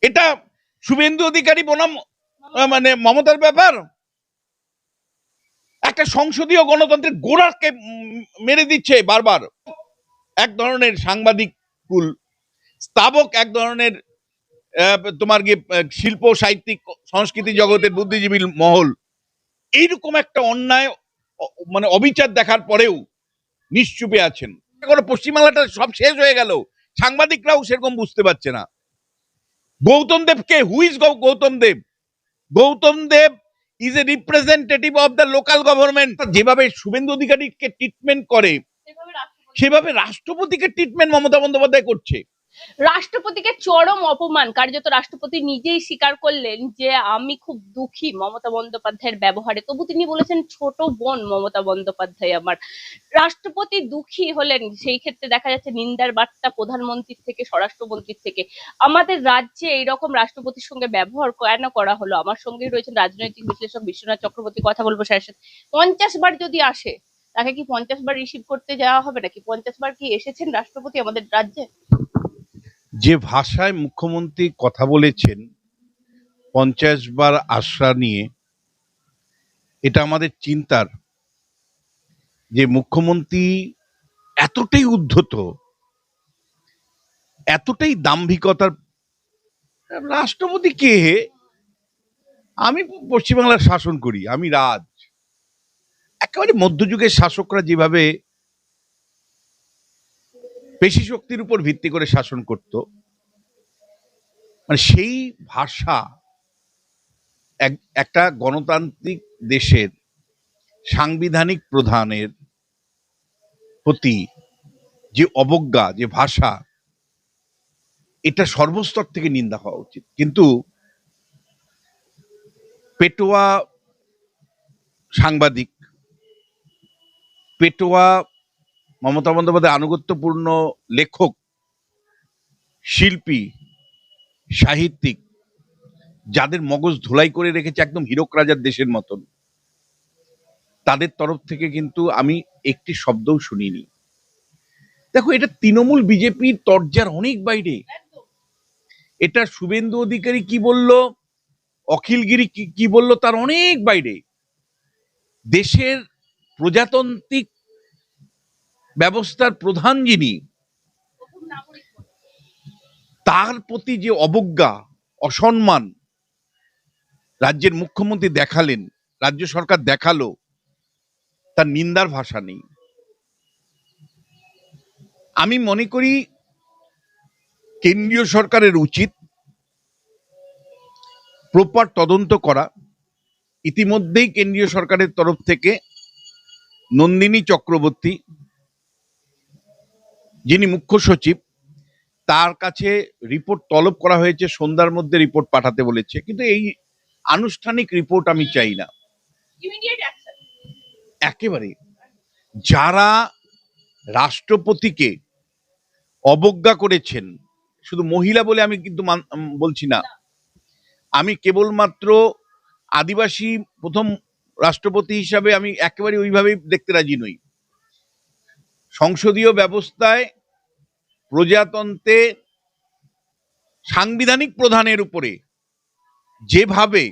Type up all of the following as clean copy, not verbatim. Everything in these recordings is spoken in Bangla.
এটা শুভেন্দু অধিকারী বনাম মানে মমতার ব্যাপার? একটা সংসদীয় গণতন্ত্রের গোড়াকে মেরে দিচ্ছে বারবার। এক ধরনের সাংবাদিক কুল, স্তাবক এক ধরনের তোমার গিয়ে শিল্প সাহিত্যিক সংস্কৃতি জগতের বুদ্ধিজীবী মহল এইরকম একটা অন্যায় মানে অবিচার দেখার পরেও নিশ্চুপে আছেন। পশ্চিমবাংলাটা সব শেষ হয়ে গেল, সাংবাদিকরাও সেরকম বুঝতে পারছে না। গৌতম দেবকে, who is Gautam Deb? Gautam Deb is a representative of the local government. যেভাবে শুভেন্দু অধিকারীকে ট্রিটমেন্ট করে সেভাবে রাষ্ট্রপতিকে ট্রিটমেন্ট মমতা বন্দ্যোপাধ্যায় করছে। রাষ্ট্রপতিকে চরম অপমান, কার্যত রাষ্ট্রপতি নিজেই স্বীকার করলেন যে আমি খুব দুঃখী মমতা বন্দ্যোপাধ্যায়ের ব্যবহারে। তবু তিনি বলেছেন ছোট বোন মমতা বন্দ্যোপাধ্যায় আমার। রাষ্ট্রপতি দুঃখী হলেন, সেই ক্ষেত্রে দেখা যাচ্ছে নিন্দার বার্তা প্রধানমন্ত্রীর থেকে, স্বরাষ্ট্রমন্ত্রীর থেকে। আমাদের রাজ্যে এইরকম রাষ্ট্রপতির সঙ্গে ব্যবহার কেন করা হলো? আমার সঙ্গেই রয়েছেন রাজনৈতিক বিশ্লেষক বিশ্বনাথ চক্রবর্তী, কথা বলবো স্যারের সাথে। 50 বার যদি আসে, তাকে কি 50 বার রিসিভ করতে যাওয়া হবে নাকি? 50 বার কি এসেছেন রাষ্ট্রপতি আমাদের রাজ্যে? যে ভাষায় মুখ্যমন্ত্রী কথা বলেছেন 50 বার আশ্রা নিয়ে, এটা আমাদের চিন্তার যে মুখ্যমন্ত্রী এতটাই উদ্ধত, এতটাই দাম্ভিকতার। রাষ্ট্রপতি কে? আমি পশ্চিমবাংলার শাসন করি, আমি রাজ। একেবারে মধ্যযুগের শাসকরা যেভাবে পেশি শক্তির উপর ভিত্তি করে শাসন করত, মানে সেই ভাষা একটা গণতান্ত্রিক দেশের সাংবিধানিক প্রধানের প্রতি যে অবজ্ঞা, যে ভাষা, এটা সর্বস্তর থেকে নিন্দা হওয়া উচিত। কিন্তু পেটোয়া সাংবাদিক, পেটোয়া মমতা বন্দ্যোপাধ্যায় আনুগত্যপূর্ণ লেখক, শিল্পী, সাহিত্যিক, যাদের মগজ ধুলাই করে রেখেছে একদম হীরক রাজার দেশের মতন, তাদের তরফ থেকে কিন্তু আমি একটি শব্দও শুনিনি। দেখো, এটা তৃণমূল বিজেপির তরজার অনেক বাইরে। এটা শুভেন্দু অধিকারী কি বলল, অখিলগিরি কি বলল, তার অনেক বাইরে। দেশের প্রজাতান্ত্রিক ব্যবস্থার প্রধান যিনি, তার প্রতি যে অবজ্ঞা, অসম্মান রাজ্যের মুখ্যমন্ত্রী দেখালেন, রাজ্য সরকার দেখালো, তার নিন্দার ভাষা নেই। আমি মনে করি কেন্দ্রীয় সরকারের উচিত প্রপার তদন্ত করা। ইতিমধ্যেই কেন্দ্রীয় সরকারের তরফ থেকে নন্দিনী চক্রবর্তী, যিনি মুখ্য সচিব, তার কাছে রিপোর্ট তলব করা হয়েছে, সন্ধ্যার মধ্যে রিপোর্ট পাঠাতে বলেছে। কিন্তু এই আনুষ্ঠানিক রিপোর্ট আমি চাই না। একেবারে যারা রাষ্ট্রপতিকে অবজ্ঞা করেছেন, শুধু মহিলা বলে আমি কিন্তু বলছি না, আমি কেবলমাত্র আদিবাসী প্রথম রাষ্ট্রপতি হিসাবে আমি একেবারে ওইভাবেই দেখতে রাজি নই। সংসদীয় ব্যবস্থায় প্রজাতন্ত্রে সাংবিধানিক প্রধানের উপরে যেভাবে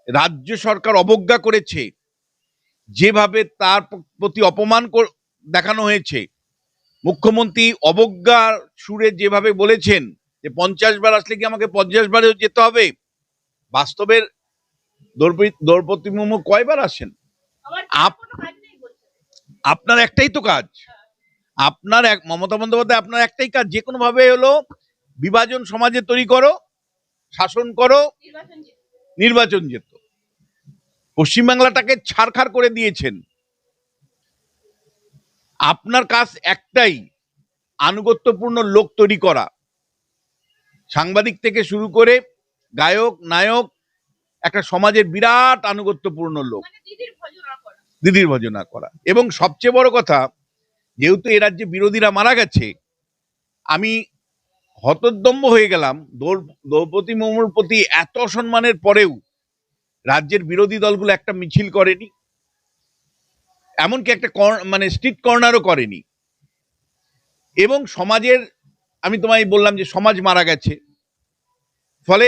রাজ্য সরকার অবজ্ঞা করেছে, যেভাবে তার প্রতি অপমান দেখানো হয়েছে, মুখ্যমন্ত্রী অবজ্ঞার সুরে যেভাবে বলেছেন যে 50 বার আসলে কি আমাকে 50 বারেও যেতে হবে, বাস্তবের দ্রৌপদী মুর্মু কয়বার আসেন? আপনার একটাই তো কাজ, আপনার মমতা বন্দ্যোপাধ্যায় আপনার একটাই কাজ, যে কোনো ভাবে হলো বিভাজন সমাজে তৈরি করো, শাসন করো, নির্বাচন যেত। পশ্চিমবাংলাটাকে ছারখার করে দিয়েছেন। আপনার কাজ একটাই, আনুগত্যপূর্ণ লোক তৈরি করা, সাংবাদিক থেকে শুরু করে গায়ক, নায়ক, একটা সমাজের বিরাট আনুগত্যপূর্ণ লোক, দিদির ভজনা করা। এবং সবচেয়ে বড় কথা, যেহেতু এ রাজ্যে বিরোধীরা মারা গেছে, আমি হতোদ্যম্ব হয়ে গেলাম দ্রৌপদী মুর্মুর প্রতি এত অসম্মানের পরেও রাজ্যের বিরোধী দলগুলো একটা মিছিল করেনি, এমনকি একটা মানে স্ট্রিট কর্নারও করেনি। এবং সমাজের, আমি তোমায় বললাম যে সমাজ মারা গেছে, ফলে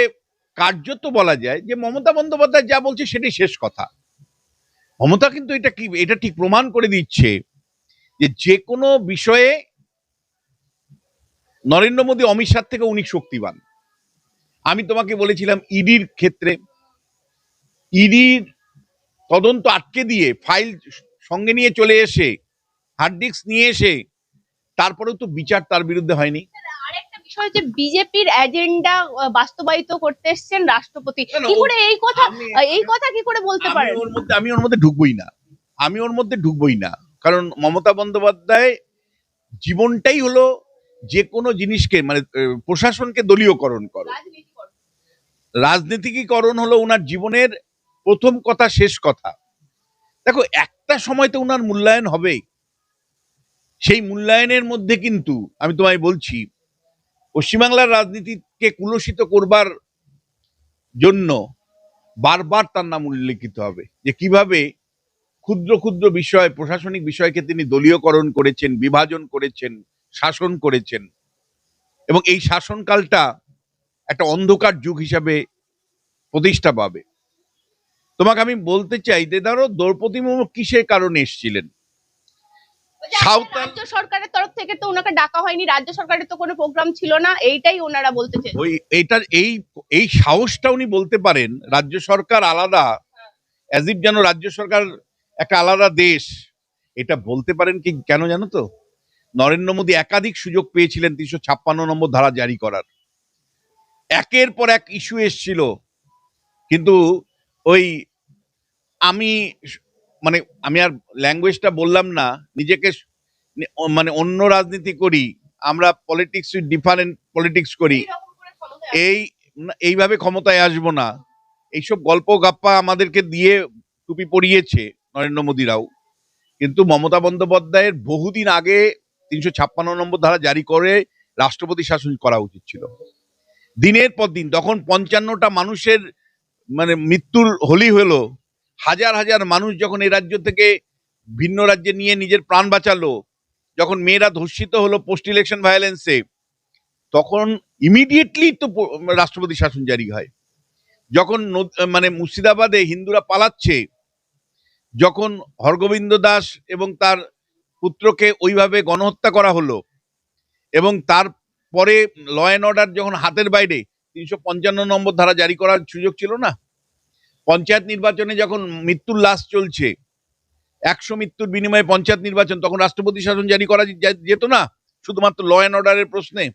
কার্যত বলা যায় যে মমতা বন্দ্যোপাধ্যায় যা বলছে সেটাই শেষ কথা। মমতা কিন্তু এটা ঠিক প্রমাণ করে দিচ্ছে যে যে কোনো বিষয়ে নরেন্দ্র মোদী অমিত শাহ থেকে উনি শক্তিবান। আমি তোমাকে বলেছিলাম ইডির ক্ষেত্রে, ইডির তদন্ত আটকে দিয়ে ফাইল সঙ্গে নিয়ে চলে এসে হার্ড ডিস্ক নিয়ে এসে তারপরেও তো বিচার তার বিরুদ্ধে হয়নি। আরেকটা বিষয় যে বিজেপির এজেন্ডা বাস্তবায়িত করতে এসেছেন রাষ্ট্রপতি, না, না, কি করে এই আমি- কথা কি করে বলতে পারেন? আমি ওর মধ্যে ঢুকবোই না। কারণ মমতা বন্দ্যোপাধ্যায় জীবনটাই হলো যে কোনো জিনিসকে মানে প্রশাসনকে দলীয়করণ করো। রাজনীতিকীকরণ হলো ওনার জীবনের প্রথম কথা, শেষ কথা। দেখো, একটা সময় তো ওনার মূল্যায়ন হবে। সেই মূল্যায়নের মধ্যে কিন্তু আমি তোমায় বলছি, পশ্চিমবাংলার রাজনীতিকে কুলসিত করবার জন্য বারবার তার নাম উল্লেখিত হবে যে কিভাবে ক্ষুদ্র ক্ষুদ্র বিষয়, প্রশাসনিক বিষয়কে তিনি দলীয়করণ করেছেন, বিভাজন করেছেন, শাসন করেছেন। এবং এই শাসনকালটা একটা অন্ধকার যুগ হিসাবে প্রতিষ্ঠা পাবে। তোমাকে আমি বলতে চাই যে ধরো দ্রৌপদী মুর্মু কিসের কারণে এসেছিলেন? সাঁওতাল রাজ্য সরকারের তরফ থেকে তো ওনাকে ডাকা হয়নি, রাজ্য সরকারের তো কোনো প্রোগ্রাম ছিল না, এইটাই ওনারা বলতে চেয়েছেন। ওই এইটার এই সাহসটা উনি বলতে পারেন। রাজ্য সরকার আলাদা, অ্যাজ ইফ যেন রাজ্য সরকার একটা আলাদা দেশ, এটা বলতে পারেন কি কেন জানো তো? নরেন্দ্র মোদী একাধিক সুযোগ পেয়েছিলেন 356 নম্বর ধারা জারি করার, একের পর এক ইস্যু এসছিল, কিন্তু ওই আমি মানে আমি আর ল্যাঙ্গুয়েজটা বললাম না, নিজেকে মানে অন্য রাজনীতি করি আমরা, পলিটিক্স উইথ ডিফারেন্ট পলিটিক্স করি, এইরকম করে ক্ষমতায় এই এইভাবে ক্ষমতায় আসবো না, এইসব গল্প গাপ্পা আমাদেরকে দিয়ে টুপি পরিয়েছে নরেন্দ্র মোদীরাও। কিন্তু মমতা বন্দ্যোপাধ্যায়ের বহুদিন আগে 356 নম্বর ধারা জারি করে রাষ্ট্রপতি শাসন করা উচিত ছিল। দিনের পর দিন তখন 55টা মানুষের মানে মৃত্যুর হোলি হলো, হাজার হাজার মানুষ যখন এই রাজ্য থেকে ভিন্ন রাজ্যে নিয়ে নিজের প্রাণ বাঁচালো, যখন মেয়েরা ধর্ষিত হলো পোস্ট ইলেকশন ভায়োলেন্সে, তখন ইমিডিয়েটলি তো রাষ্ট্রপতি শাসন জারি হয়। যখন মানে মুর্শিদাবাদে হিন্দুরা পালাচ্ছে, যখন হরগোবিন্দ দাস এবং তার পুত্রকে ওইভাবে গণহত্যা করা হলো, এবং তারপরে ল অ্যান্ড অর্ডার যখন হাতের বাইরে, 355 নম্বর ধারা জারি করার সুযোগ ছিল না। পঞ্চায়েত নির্বাচনে যখন মৃত্যুর লাশ চলছে, 100 মৃত্যুর বিনিময়ে পঞ্চায়েত নির্বাচন, তখন রাষ্ট্রপতি শাসন জারি করা যেত না শুধুমাত্র ল অ্যান্ড অর্ডারের প্রশ্নে?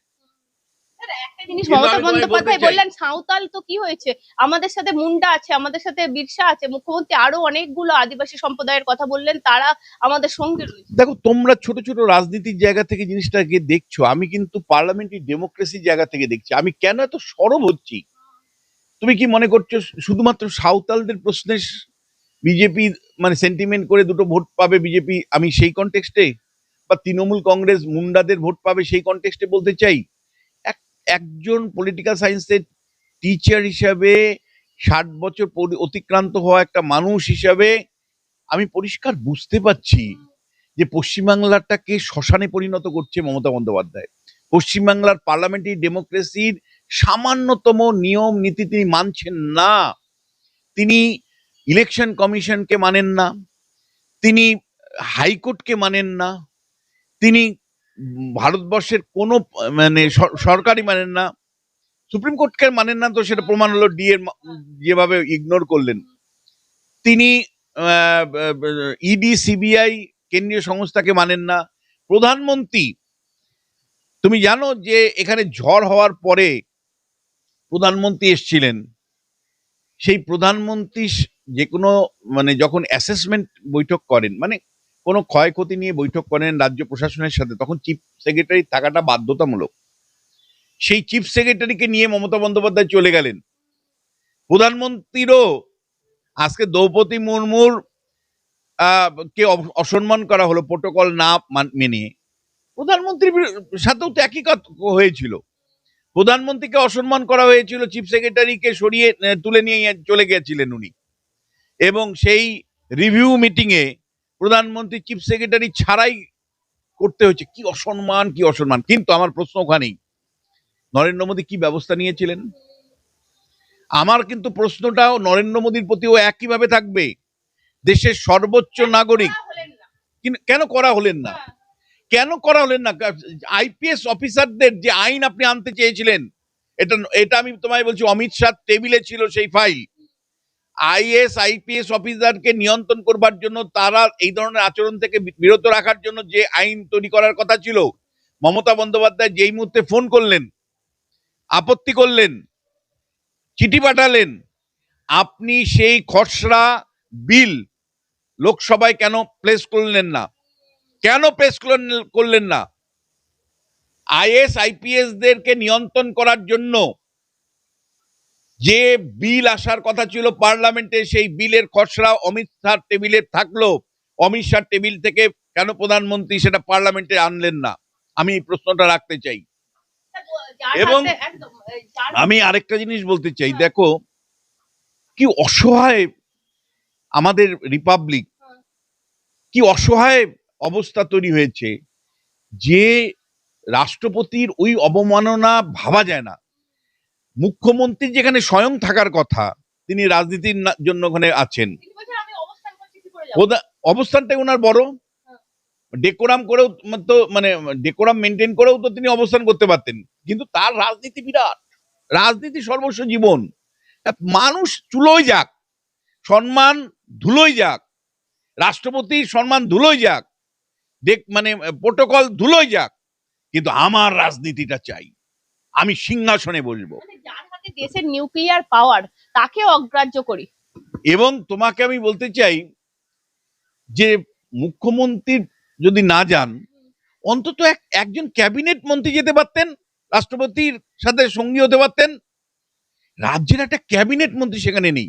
একটা জিনিস কিন্তু মমতা আমি তোমায় বলতে বন্দ্যোপাধ্যায় চাই, বললেন সাঁওতাল তো কি হয়েছে, আমাদের সাথে মুন্ডা আছে, আমাদের সাথে বিরসা আছে, মুখ্যমন্ত্রী আরো অনেকগুলো আদিবাসী সম্প্রদায়ের কথা বললেন, তারা আমাদের সঙ্গে রয়েছে। দেখো তোমরা ছোট ছোট রাজনীতির জায়গা থেকে জিনিসটাকে দেখছো, আমি কিন্তু পার্লামেন্টারি ডেমোক্রেসির জায়গা থেকে দেখছি। আমি কেন এত সরব হচ্ছি? তুমি কি মনে করছো শুধুমাত্র সাঁওতালদের প্রশ্নে বিজেপি মানে সেন্টিমেন্ট করে দুটো ভোট পাবে বিজেপি, আমি সেই কনটেক্সটে, বা তৃণমূল কংগ্রেস মুন্ডাদের ভোট পাবে সেই কনটেক্সটে বলতে চাই? একজন পলিটিক্যাল সায়েন্সের টিচার হিসাবে, 60 বছর অতিক্রান্ত হওয়া একটা মানুষ হিসাবে আমি পরিষ্কার বুঝতে পারছি যে পশ্চিমবাংলাটাকে শ্মশানে পরিণত করছে মমতা বন্দ্যোপাধ্যায়। পশ্চিমবাংলার পার্লামেন্টারি ডেমোক্রেসির সামান্যতম নিয়ম নীতি তিনি মানছেন না। তিনি ইলেকশন কমিশনকে মানেন না, তিনি হাইকোর্টকে মানেন না, তিনি ভারতবর্ষের কোনো মানে সরকারই মানেন না, সুপ্রিম কোর্টকে মানেন না। তো সেটা প্রমাণ হলো ডি এর যেভাবে ইগনোর করলেন তিনি। ইডি সিবিআই কেন্দ্রীয় সংস্থাকে মানেন না। প্রধানমন্ত্রী, তুমি জানো যে এখানে ঝড় হওয়ার পরে প্রধানমন্ত্রী এসছিলেন, সেই প্রধানমন্ত্রী যে কোনো মানে যখন অ্যাসেসমেন্ট বৈঠক করেন, মানে কোনো ক্ষয়ক্ষতি নিয়ে বৈঠক করেন রাজ্য প্রশাসনের সাথে, তখন চিফ সেক্রেটারি থাকাটা বাধ্যতামূলক। সেই চিফ সেক্রেটারিকে নিয়ে মমতা বন্দ্যোপাধ্যায় চলে গেলেন। প্রধানমন্ত্রীরও আজকে দ্রৌপদী মুর্মুর কে অসম্মান করা হলো প্রোটোকল না মেনে, প্রধানমন্ত্রীর সাথেও তো একই কথা হয়েছিল। প্রধানমন্ত্রীকে অসম্মান করা হয়েছিল, চিফ সেক্রেটারিকে সরিয়ে তুলে নিয়ে চলে গিয়েছিলেন উনি। এবং সেই রিভিউ মিটিং এ প্রধানমন্ত্রী চিফ সেক্রেটারি ছাড়াই করতে হয়েছে। কি অসম্মান, কি অসম্মান! কিন্তু আমার প্রশ্ন ওখানেই, নরেন্দ্র মোদী কি ব্যবস্থা নিয়েছিলেন? আমার কিন্তু প্রশ্নটাও নরেন্দ্র মোদীর প্রতিও একইভাবে থাকবে। দেশের সর্বোচ্চ নাগরিক কেন করা হলেন না? কেন করা হলেন না? আইপিএস অফিসারদের যে আইন আপনি আনতে চেয়েছিলেন, এটা এটা আমি তোমায় বলছি, অমিত শাহ টেবিলে ছিল সেই ফাইল। আইএস আইপিএস অফিসারকে নিয়ন্ত্রণ করবার জন্য, তারা এই ধরনের আচরণ থেকে বিরত রাখার জন্য যে আইন তৈরি করার কথা ছিল, মমতা বন্দ্যোপাধ্যায় যেই মুহূর্তে ফোন করলেন, আপত্তি করলেন, চিঠি পাঠালেন, আপনি সেই খসড়া বিল লোকসভায় কেন প্লেস করলেন না? কেন প্লেস করলেন না? আইএস আইপিএস দেরকে নিয়ন্ত্রণ করার জন্য যে বিল আসার কথা ছিল পার্লামেন্টে, সেই বিলের খসড়া অমিত শাহ টেবিলে থাকলো, অমিত শাহ টেবিল থেকে কেন প্রধানমন্ত্রী সেটা পার্লামেন্টে আনলেন না? আমি এই প্রশ্নটা রাখতে চাই। এবং আমি আরেকটা জিনিস বলতে চাই, দেখো কি অসহায় আমাদের রিপাবলিক, কি অসহায় অবস্থা তৈরি হয়েছে যে রাষ্ট্রপতির ওই অবমাননা ভাবা যায় না। মুখ্যমন্ত্রী যেখানে স্বয়ং থাকার কথা, তিনি রাজনীতির জন্য ওখানে আছেন। অবস্থানটাই ওনার বড়, ডেকোরাম করেও তো, মানে ডেকোরাম মেনটেন করেও তো তিনি অবস্থান করতে পারতেন, কিন্তু তার রাজনীতি বিরাট, রাজনীতি সর্বস্ব জীবন। মানুষ চুলোয় যাক, সম্মান ধুলোয় যাক, রাষ্ট্রপতির সম্মান ধুলোয় যাক, মানে প্রোটোকল ধুলোয় যাক, কিন্তু আমার রাজনীতিটা চাই, আমি সিংহাসনে বসবো। যার হাতে দেশের নিউক্লিয়ার পাওয়ার, তাকে অগ্রাহ্য করি। এবং তোমাকে আমি বলতে চাই যে মুখ্যমন্ত্রী যদি না যান, অন্তত একজন ক্যাবিনেট মন্ত্রী যেতে পারতেন, রাষ্ট্রপতির সাথে সঙ্গী হতে পারতেন। রাজ্যের একটা ক্যাবিনেট মন্ত্রী সেখানে নেই।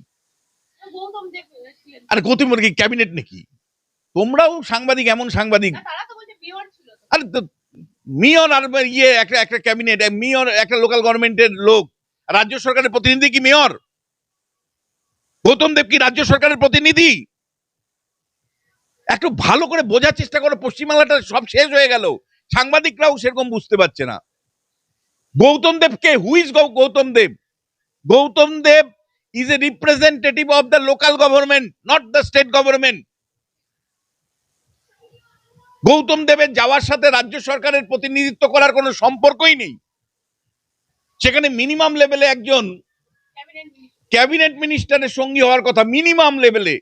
আর গৌতম কি ক্যাবিনেট নাকি? তোমরাও সাংবাদিক, এমন সাংবাদিক। আরে মেয়র আর ইয়ে একটা ক্যাবিনেট, মেয়র একটা লোকাল গভর্নমেন্টের লোক, রাজ্য সরকারের প্রতিনিধি কি মেয়র? গৌতম দেব কি রাজ্য সরকারের প্রতিনিধি? একটু ভালো করে বোঝার চেষ্টা করো। পশ্চিমবাংলাটা সব শেষ হয়ে গেল, সাংবাদিকরাও সেরকম বুঝতে পারছে না। গৌতম দেবকে, who is Gautam Deb? Gautam Deb is a representative of the local government, not the state government. Gautam দেবের যাওয়ার সাথে রাজ্য সরকারের প্রতিনিধিত্ব করার কোনো সম্পর্কই নেই। সেখানে মিনিমাম লেভেলে একজন ক্যাবিনেট মিনিস্টারের সঙ্গী হওয়ার কথা, মিনিমাম লেভেলে।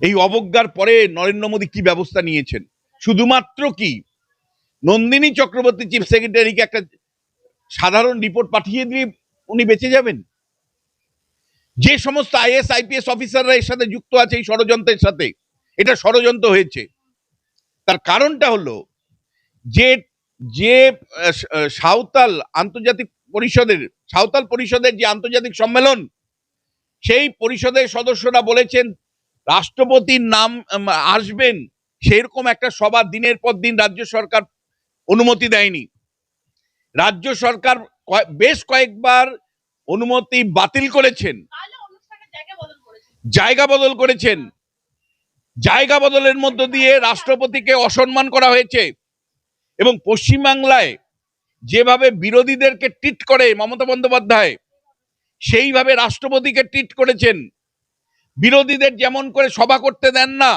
এই অবজ্ঞার পরে নরেন্দ্র মোদী কি ব্যবস্থা নিয়েছেন? শুধুমাত্র কি নন্দিনী চক্রবর্তী চিফ সেক্রেটারিকে একটা সাধারণ রিপোর্ট পাঠিয়ে দিয়ে উনি বেঁচে যাবেন? যে সমস্ত আইএস আইপিএস অফিসাররা এর সাথে যুক্ত আছে এই ষড়যন্ত্রের সাথে, এটা ষড়যন্ত্র হয়েছে। তার কারণটা হলো যে যে সাঁওতাল আন্তর্জাতিক পরিষদের, সাঁওতাল পরিষদের যে আন্তর্জাতিক সম্মেলন, সেই পরিষদের সদস্যরা বলেছেন রাষ্ট্রপতির নাম আসবেন, সেরকম একটা সভা দিনের পর দিন রাজ্য সরকার অনুমতি দেয়নি। রাজ্য সরকার বেশ কয়েকবার অনুমতি বাতিল করেছেন, জায়গা বদল করেছেন। জায়গা বদলের মধ্য দিয়ে রাষ্ট্রপতিকে অসম্মান করা হয়েছে। এবং পশ্চিমবাংলায় যেভাবে বিরোধীদেরকে ট্রিট করে মমতা বন্দ্যোপাধ্যায়, সেইভাবে রাষ্ট্রপতিকে ট্রিট করেছেন। বিরোধীদের যেমন করে সভা করতে দেন না,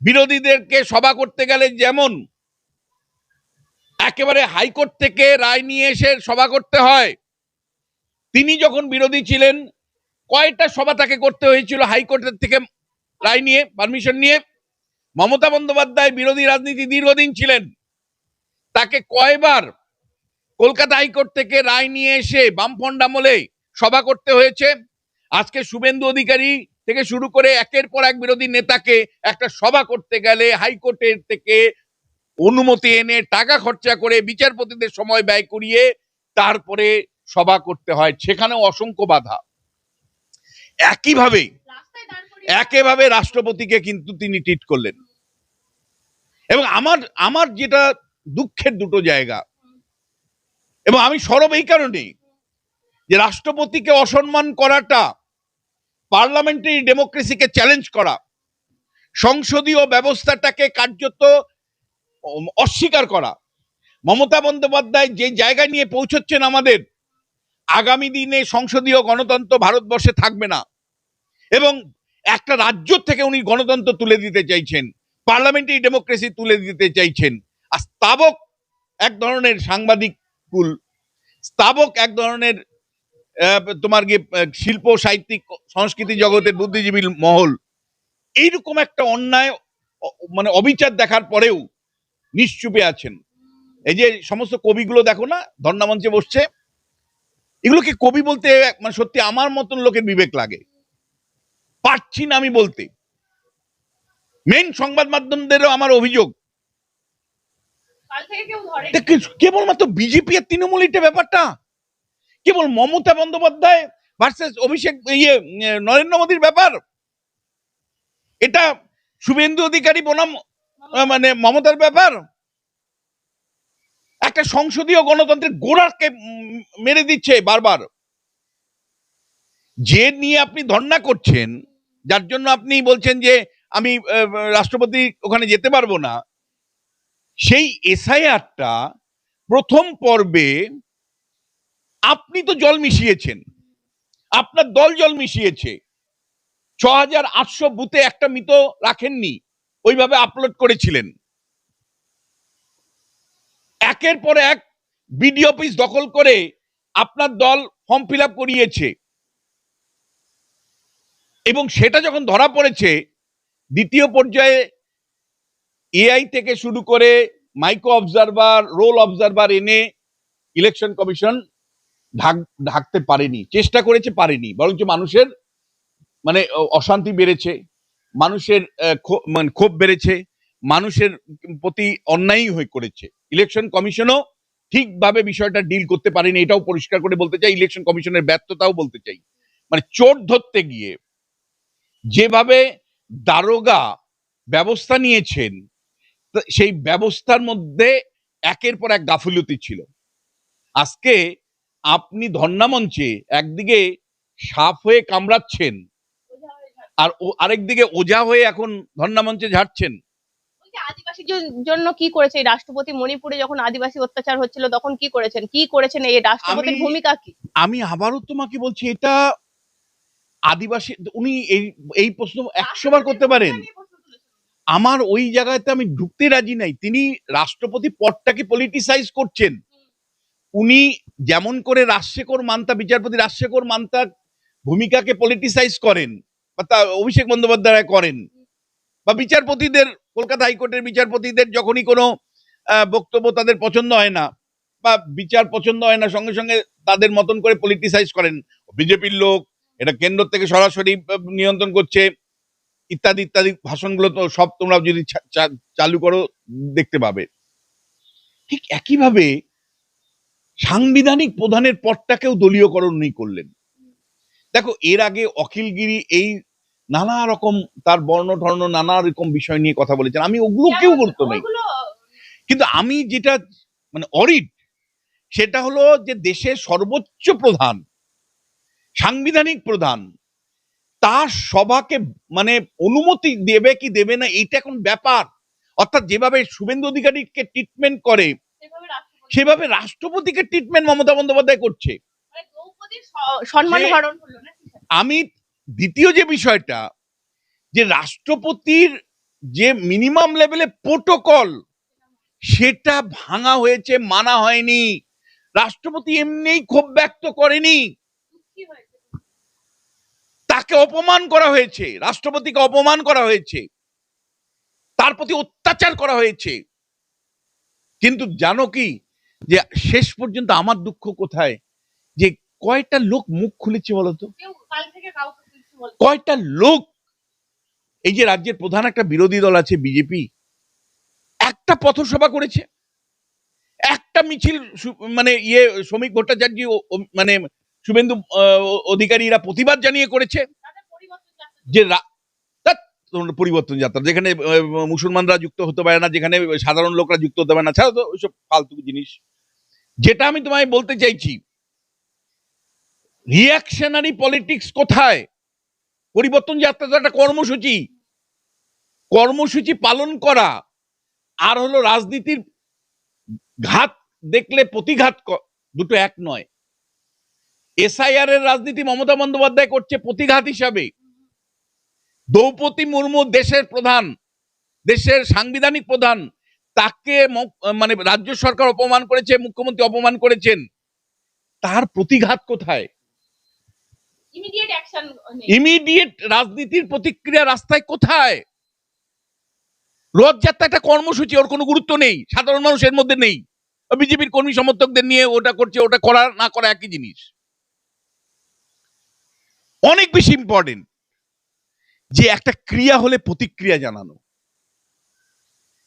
বিরোধীদেরকে সভা করতে গেলে যেমন একেবারে হাইকোর্ট থেকে রায় নিয়ে এসে সভা করতে হয়, তিনি যখন বিরোধী ছিলেন কয়টা সভা তাকে করতে হয়েছিল হাইকোর্টের থেকে রায় নিয়ে, পারমিশন নিয়ে। মমতা বন্দ্যোপাধ্যায় বিরোধী রাজনীতি দীর্ঘদিন ছিলেন, তাকে কয়বার কলকাতা হাইকোর্ট থেকে রায় নিয়ে এসে বামফ্রন্ট আমলে সভা করতে হয়েছে। আজকে শুভেন্দু অধিকারী থেকে শুরু করে একের পর এক বিরোধী নেতাকে একটা সভা করতে গেলে হাইকোর্টের থেকে অনুমতি এনে টাকা খরচা করে বিচারপতিদের সময় ব্যয় করিয়ে তারপরে সভা করতে হয়, সেখানেও অসংখ্য বাধা। একইভাবে রাষ্ট্রপতিকে কিন্তু তিনি ট্রিট করলেন। এবং আমার যেটা দুঃখের দুটো জায়গা, এবং আমি সরব এই কারণে যে রাষ্ট্রপতিকে অসম্মান করাটা পার্লামেন্টারি ডেমোক্রেসিকে চ্যালেঞ্জ করা, সংসদীয় ব্যবস্থাটাকে কার্যত অস্বীকার করা। মমতা বন্দ্যোপাধ্যায় যে জায়গা নিয়ে পৌঁছচ্ছেন আমাদের, আগামী দিনে সংসদীয় গণতন্ত্র ভারতবর্ষে থাকবে না এবং একটা রাজ্য থেকে উনি গণতন্ত্র তুলে দিতে চাইছেন, পার্লামেন্টারি ডেমোক্রেসি তুলে দিতে চাইছেন। আর স্তাবক এক ধরনের সাংবাদিক কুল, স্তাবক এক ধরনের তোমার গিয়ে শিল্প সাহিত্যিক সংস্কৃতি জগতের বুদ্ধিজীবী মহল এইরকম একটা অন্যায় মানে অবিচার দেখার পরেও নিশ্চুপে আছেন। এই যে সমস্ত কবিগুলো দেখো না ধর্ণা মঞ্চে বসছে, এগুলোকে কবি বলতে মানে সত্যি আমার মতন লোকের বিবেক লাগে, পারছি না আমি বলতে। মেন সংবাদ মাধ্যমদেরও আমার অভিযোগ, কেবলমাত্র বিজেপি আর তৃণমূল এটা ব্যাপারটা, কেবল মমতা বন্দ্যোপাধ্যায় ভার্সেস অভিষেক নরেন্দ্র মোদীর ব্যাপার, এটা শুভেন্দু অধিকারী বনাম মানে মমতার ব্যাপার। একটা সংসদীয় গণতন্ত্রের গোড়াকে মেরে দিচ্ছে বারবার। যে নিয়ে আপনি ধর্ণা করছেন, যার জন্য আপনি বলছেন যে আমি রাষ্ট্রপতি ওখানে যেতে পারবো না, সেই এসআইআরটা প্রথম পর্বে আপনি তো জল মিশিয়েছেন, আপনার দল জল মিশিয়েছে, ৬,৮০০ বুথে একটা মৃত রাখেননি, ওইভাবে আপলোড করেছিলেন। একের পর এক বিডিও অফিস দখল করে আপনার দল ফর্ম ফিল আপ করিয়েছে এবং সেটা যখন ধরা পড়েছে দ্বিতীয় পর্যায়ে এআই থেকে শুরু করে মাইক্রো অবজারভার, রোল অবজারভার এনে ইলেকশন কমিশন ঢাকতে পারেনি, চেষ্টা করেছে পারেনি, বরঞ্চ মানুষের মানে অশান্তি বেড়েছে, মানুষের মানে ক্ষোভ বেড়েছে, মানুষের প্রতি অন্যায় হয়ে করেছে। ইলেকশন কমিশনও ঠিকভাবে বিষয়টা ডিল করতে পারেনি, এটাও পরিষ্কার করে বলতে চাই। ইলেকশন কমিশনের ব্যর্থতাও বলতে চাই। মানে চোর ধরতে গিয়ে যেভাবে দারোগা ব্যবস্থা নিয়েছেন, সেই ব্যবস্থার মধ্যে একের পর এক গাফিলতি ছিল। আজকে আপনি ধর্ণা মঞ্চে একদিকে সাপ হয়ে কামড়াচ্ছেন আর আরেকদিকে ওঝা হয়ে এখন ধর্ণা মঞ্চে ঝাড়ছেন। আদিবাসীর জন্য কি করেছে এই রাষ্ট্রপতি? মণিপুরে যখন আদিবাসী অত্যাচার হচ্ছিল তখন কি করেছেন এই রাষ্ট্রপতির ভূমিকা কি? আমি আবারও তোমাকে বলছি, এটা আদিবাসী, উনি এই প্রশ্ন ১০০ বার করতে পারেন, আমার ওই জায়গাতে আমি ঢুকতে রাজি নাই। তিনি রাষ্ট্রপতি পদটাকে পলিটিসাইজ করছেন। উনি যেমন করে রাজশেখর মান্তা, বিচারপতি রাজশেখর মান্তা ভূমিকাকে পলিটিসাইজ করেন বা তা অভিষেক বন্দ্যোপাধ্যায় করেন, বা বিচারপতিদের, কলকাতা হাইকোর্টের বিচারপতিদের যখনই কোনো বক্তব্য তাদের পছন্দ হয় না বা বিচার পছন্দ হয় না, সঙ্গে সঙ্গে তাদের মতন করে পলিটিসাইজ করেন। বিজেপির লোক, এটা কেন্দ্র থেকে সরাসরি নিয়ন্ত্রণ করছে, ইত্যাদি ইত্যাদি ভাষণগুলো তো সব তোমরা যদি চালু করো দেখতে পাবে। ঠিক একইভাবে সাংবিধানিক প্রধানের পদটাকেও দলীয়করণ করলেন। দেখো, এর আগে অখিলগিরি এই নানা রকম তার বর্ণ ধর্ণ নানা রকম বিষয় নিয়ে কথা বলেছেন, আমি ওগুলো কেউ গুরুত্ব নেই, কিন্তু আমি যেটা মানে অরিড সেটা হলো যে দেশের সর্বোচ্চ প্রধান, সাংবিধানিক প্রধান, তার সভাকে মানে অনুমতি দেবে কি দেবে না এইটা এখন ব্যাপার। অর্থাৎ যেভাবে শুভেন্দু অধিকারীকে ট্রিটমেন্ট করে সেভাবে রাষ্ট্রপতিকে ট্রিটমেন্ট মমতা বন্দ্যোপাধ্যায় করছে। আমি দ্বিতীয় যে বিষয়টা, যে রাষ্ট্রপতির যে মিনিমাম লেভেলে প্রোটোকল সেটা ভাঙা হয়েছে, মানা হয়নি। রাষ্ট্রপতি এমনিই ক্ষোভ ব্যক্ত করেনি, তাকে অপমান করা হয়েছে, রাষ্ট্রপতিকে অপমান করা হয়েছে, তার প্রতি অত্যাচার করা হয়েছে। কিন্তু জানো কি, যে শেষ পর্যন্ত আমার দুঃখ কোথায়, যে কয়টা লোক মুখ খুলেছে বলতো, কয়টা লোক। এই যে রাজ্যের প্রধান একটা বিরোধী দল আছে বিজেপি, একটা পথসভা করেছে, একটা মিছিল, মানে শ্রমিক ভট্টাচার্য মানে শুভেন্দু অধিকারীরা প্রতিবাদ জানিয়ে করেছে যে পরিবর্তন যাত্রা, যেখানে মুসলমানরা যুক্ত হতে পারে না, যেখানে সাধারণ লোকরা যুক্ত হতে পারে না, ছাড়া তো ওইসব ফালতু জিনিস। যেটা আমি তোমায় বলতে চাইছি, রিঅ্যাকশনারি পলিটিক্স কোথায়? পরিবর্তন যাত্রা তো একটা কর্মসূচি, কর্মসূচি পালন করা আর হলো রাজনীতির ঘাত দেখলে প্রতিঘাত, দুটো এক নয়। এসআইআর এর রাজনীতি মমতা বন্দ্যোপাধ্যায় করছে প্রতিঘাত হিসাবে। দ্রৌপদী মুর্মু দেশের প্রধান, দেশের সাংবিধানিক প্রধান, তাকে মানে রাজ্য সরকার অপমান করেছে, মুখ্যমন্ত্রী অপমান করেছেন, তার প্রতিঘাত কোথায়? ইমিডিয়েট অ্যাকশন নেই। ইমিডিয়েট রাজনীতির প্রতিক্রিয়া রাস্তায় কোথায়? রথযাত্রা একটা কর্মসূচি, ওর কোনো গুরুত্ব নেই, সাধারণ মানুষের মধ্যে নেই। বিজেপির কর্মী সমর্থকদের নিয়ে ওটা করছে, ওটা করা না করা একই জিনিস। অনেক বেশি ইম্পর্টেন্ট যে একটা ক্রিয়া হলে প্রতিক্রিয়া জানানো।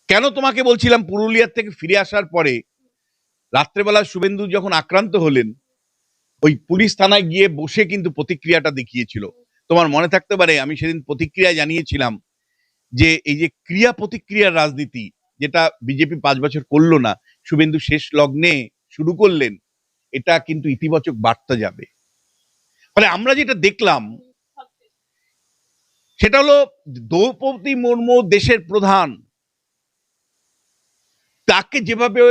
কেন তোমাকে বলছিলাম পুরুলিয়ার থেকে ফিরে আসার পরে রাত্রেবেলা শুভেন্দু যখন আক্রান্ত হলেন, ওই পুলিশ থানায় গিয়ে বসে কিন্তু প্রতিক্রিয়াটা দেখিয়েছিল। তোমার মনে থাকতে পারে আমি সেদিন প্রতিক্রিয়া জানিয়েছিলাম যে এই যে ক্রিয়া প্রতিক্রিয়ার রাজনীতি, যেটা বিজেপি 5 বছর করলো না, শুভেন্দু শেষ লগ্নে শুরু করলেন, এটা কিন্তু ইতিবাচক বার্তা যাবে। ফলে আমরা যেটা দেখলাম সেটা হলো দ্রৌপদী মুর্মু দেশের প্রধান, তাকে যেভাবে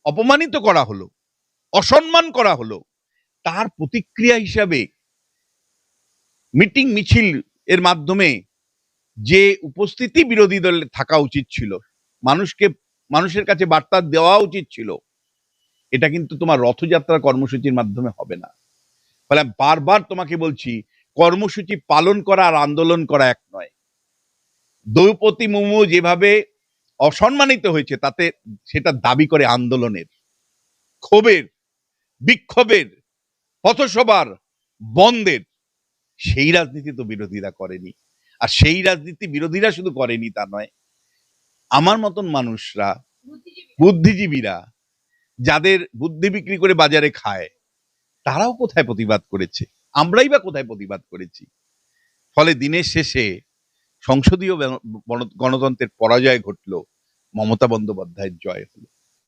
অপমানিত করা হলো, অসম্মান করা হলো, তার প্রতিক্রিয়া হিসাবে মিটিং মিছিল এর মাধ্যমে যে উপস্থিতি বিরোধী দলের থাকা উচিত ছিল, মানুষের কাছে বার্তা দেওয়া উচিত ছিল, এটা কিন্তু তোমার রথযাত্রা কর্মসূচির মাধ্যমে হবে না। ফলে বারবার তোমাকে বলছি, কর্মসূচি পালন করা আর আন্দোলন করা এক নয়। দ্রৌপদী মুর্মু যেভাবে অসম্মানিত হয়েছে, তাতে সেটা দাবি করে আন্দোলনের, ক্ষোভের, বিক্ষোভের, পথসভার, বন্ধের। সেই রাজনীতি তো বিরোধীরা করেনি। আর সেই রাজনীতি বিরোধীরা শুধু করেনি তা নয়, আমার মতন মানুষরা, বুদ্ধিজীবীরা, যাদের বুদ্ধি বিক্রি করে বাজারে খায়, তারাও কোথায় প্রতিবাদ করেছে? আমরাই বা কোথায় প্রতিবাদ করেছি? ফলে দিনের শেষে সংসদীয় গণতন্ত্রের পরাজয় ঘটলো, মমতা বন্দ্যোপাধ্যায়ের জয় হলো।